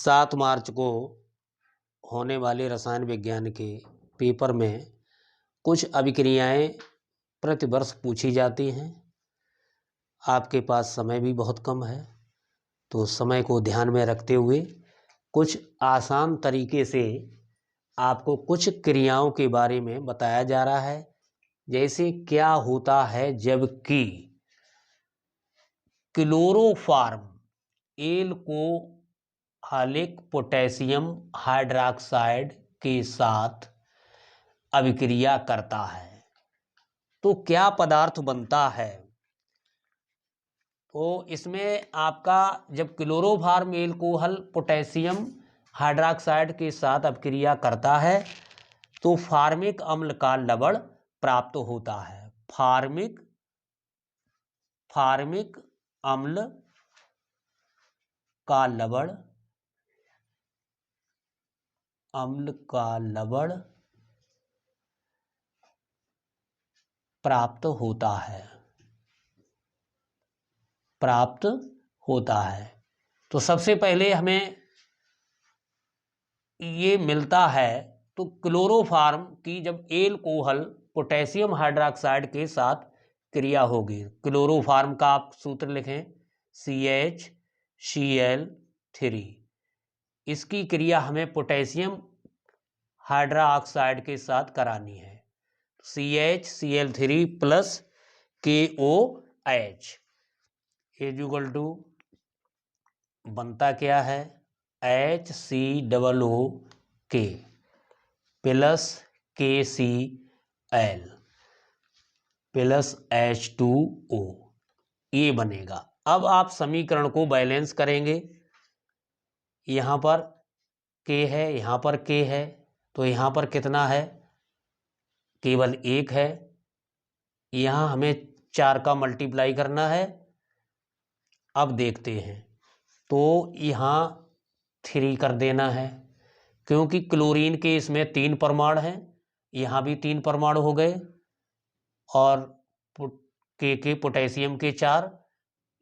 7 मार्च को होने वाले रसायन विज्ञान के पेपर में कुछ अभिक्रियाएं प्रतिवर्ष पूछी जाती हैं। आपके पास समय भी बहुत कम है, तो समय को ध्यान में रखते हुए कुछ आसान तरीके से आपको कुछ क्रियाओं के बारे में बताया जा रहा है। जैसे क्या होता है जबकि क्लोरोफॉर्म एल्कोहलिक पोटेशियम हाइड्रॉक्साइड के साथ अभिक्रिया करता है तो क्या पदार्थ बनता है। तो इसमें आपका जब क्लोरोफॉर्म एल्कोहल पोटेशियम हाइड्रॉक्साइड के साथ अभिक्रिया करता है तो फार्मिक अम्ल का लवण प्राप्त होता है। फार्मिक अम्ल का लवण प्राप्त होता है। तो सबसे पहले हमें ये मिलता है तो क्लोरोफॉर्म की जब एल्कोहल पोटेशियम हाइड्रॉक्साइड के साथ क्रिया होगी। क्लोरोफॉर्म का आप सूत्र लिखें CHCl3। इसकी क्रिया हमें पोटेशियम हाइड्रॉक्साइड के साथ करानी है। CHCl3 plus KOH equal to बनता क्या है HCOOK plus KCl plus H2O ये बनेगा। अब आप समीकरण को बैलेंस करेंगे। यहाँ पर K है, यहाँ पर K है, तो यहाँ पर कितना है, केवल 1 है। यहाँ हमें 4 का मल्टीप्लाई करना है। अब देखते हैं तो यहाँ 3 कर देना है, क्योंकि क्लोरीन के इसमें 3 परमाणु हैं, यहाँ भी 3 परमाणु हो गए, और के पोटेशियम के 4,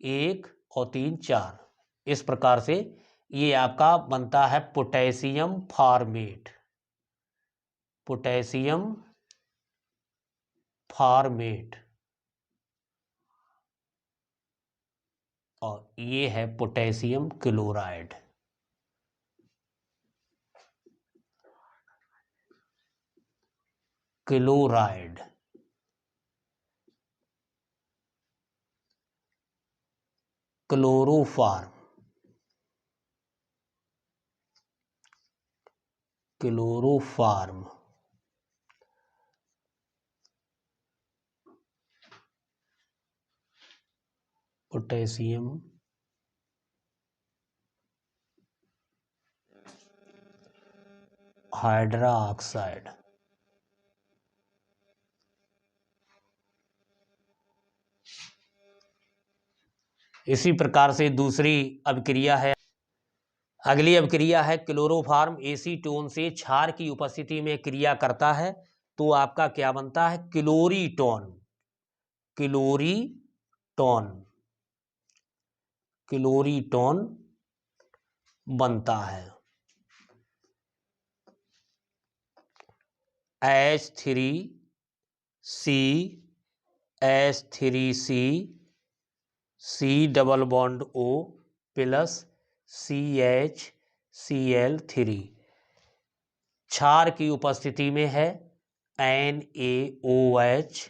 1 और 3 4। इस प्रकार से ये आपका बनता है पोटेशियम फॉर्मेट और ये है potassium chloride. Chloroform potassium hydroxide. इसी प्रकार से दूसरी अभिक्रिया है। अगली अभिक्रिया है क्लोरोफॉर्म एसीटोन से क्षार की उपस्थिति में क्रिया करता है तो आपका क्या बनता है क्लोरीटोन बनता है। H3CH3C C double bond O plus CHCl3 क्षार की उपस्थिति में है NaOH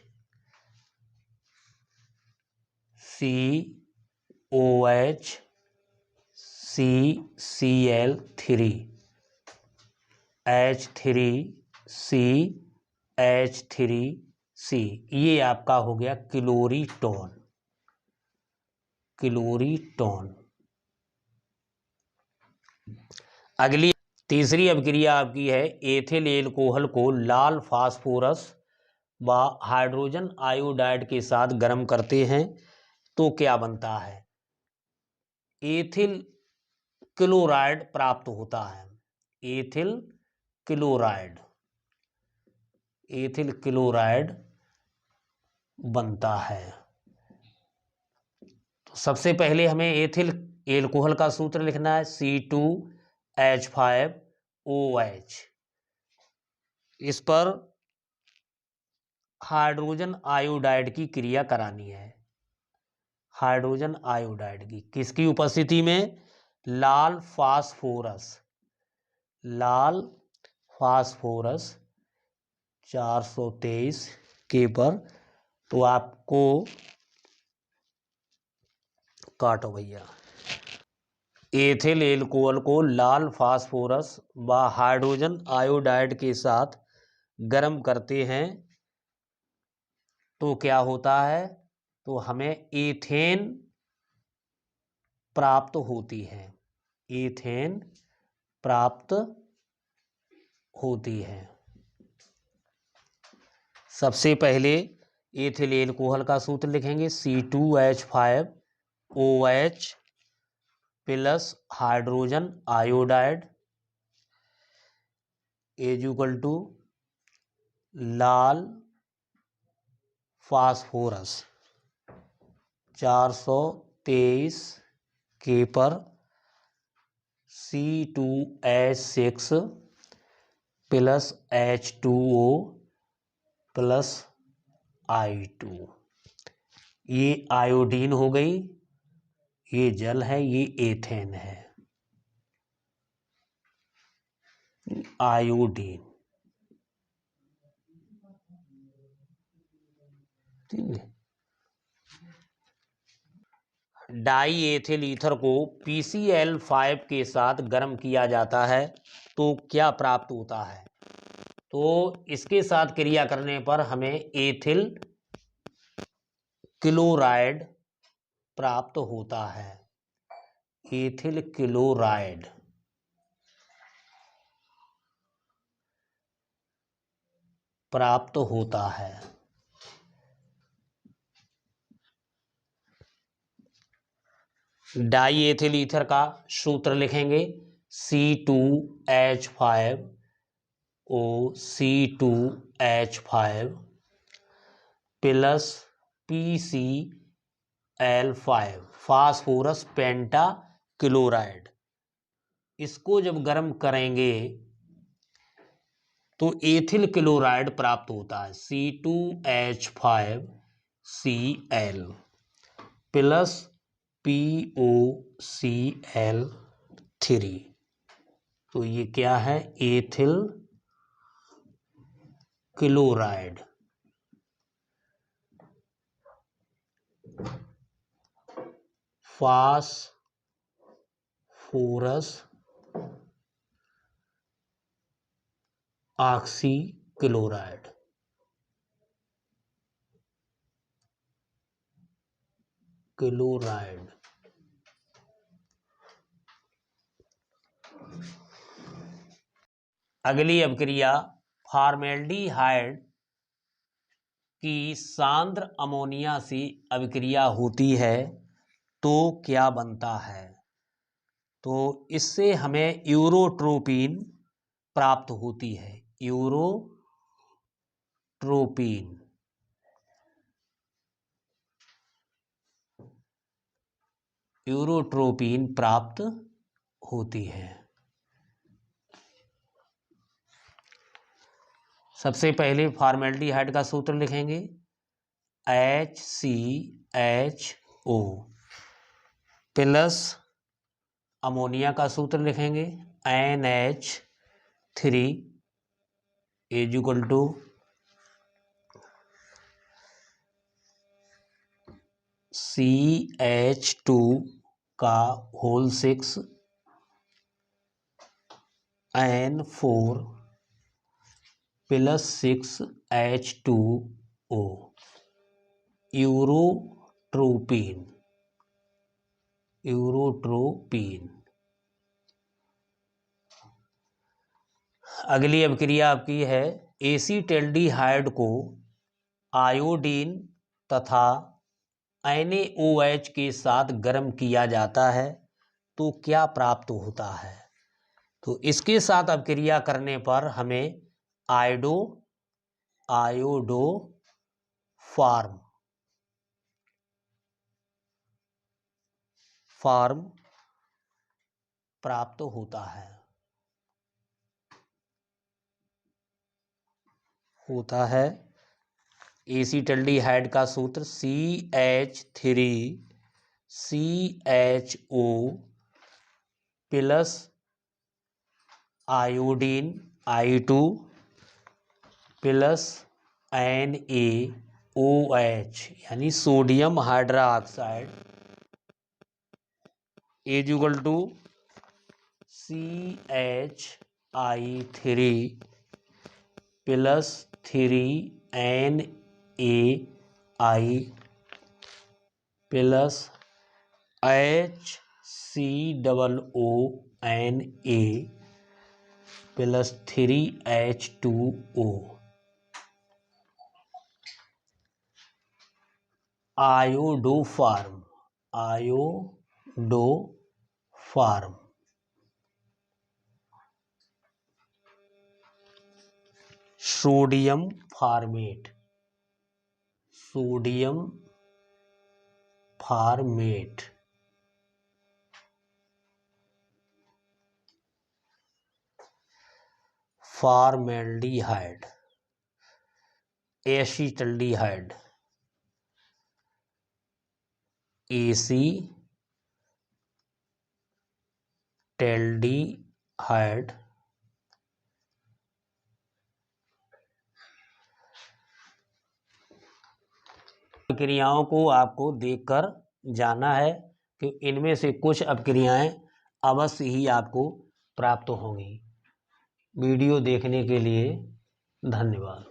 COH CCl3 H3CH3C ये आपका हो गया क्लोरीटोन। अगली तीसरी अभिक्रिया आपकी है एथिल एल्कोहल को लाल फास्फोरस व हाइड्रोजन आयोडाइड के साथ गर्म करते हैं तो क्या बनता है, एथिल क्लोराइड प्राप्त होता है। एथिल क्लोराइड बनता है। तो सबसे पहले हमें एथिल एल्कोहल का सूत्र लिखना है H5OH। इस पर हाइड्रोजन आयोडाइड की क्रिया करानी है, हाइड्रोजन आयोडाइड की, किसकी उपस्थिति में? लाल फास्फोरस, लाल फास्फोरस 423 के पर। तो आपको काटो भैया, एथिल एल्कोहल को लाल फास्फोरस व हाइड्रोजन आयोडाइड के साथ गर्म करते हैं तो क्या होता है? तो हमें एथेन प्राप्त होती है, एथेन प्राप्त होती है। सबसे पहले एथिल एल्कोहल का सूत्र लिखेंगे, C2H5OH plus hydrogen iodide is equal to लाल फास्फोरस 423 के पर C2H6 plus H2O plus I2। ये आयोडीन हो गई, ये जल है, ये एथेन है, आयोडीन। ठीक है। डाई एथिल ईथर को PCl5 के साथ गर्म किया जाता है तो क्या प्राप्त होता है? तो इसके साथ क्रिया करने पर हमें एथिल क्लोराइड प्राप्त होता है, एथिल क्लोराइड प्राप्त होता है। डाई एथिल ईथर का सूत्र लिखेंगे, C2H5O C2H5 plus PCl5 phosphorus पेंटा क्लोराइड। इसको जब गर्म करेंगे तो एथिल क्लोराइड प्राप्त होता है, C2H5Cl प्लस POCl3। तो ये क्या है? Ethyl chloride. Phosphorus oxy chloride, chloride. अगली अभिक्रिया फॉर्मेल्डिहाइड की सांद्र अमोनिया से अभिक्रिया होती है तो क्या बनता है? तो इससे हमें यूरोट्रोपिन प्राप्त होती है, यूरोट्रोपिन। यूरोट्रोपिन प्राप्त होती है। सबसे पहले फॉर्मेल्डिहाइड का सूत्र लिखेंगे, HCHO प्लस अमोनिया का सूत्र लिखेंगे, NH3 is equal to CH2 का whole 6 N4 plus 6H2O urotropin, urotropin. अगली अभिक्रिया आपकी है, एसीटल्डिहाइड को आयोडीन तथा NaOH के साथ गर्म किया जाता है तो क्या प्राप्त होता है? तो इसके साथ अभिक्रिया करने पर हमें आयोडो फॉर्म प्राप्त होता है। होता है एसिटल्डिहाइड का सूत्र CH3CHO plus iodine I2 plus NaOH यानी sodium hydroxide is equal to CHI3 plus 3NaI plus HCOONA plus 3H2O iodoform sodium formate formaldehyde acetaldehyde acetaldehyde प्रक्रियाओं को आपको देखकर जाना है कि इनमें से कुछ अपक्रियाएं अवश्य ही आपको प्राप्त होंगी। वीडियो देखने के लिए धन्यवाद।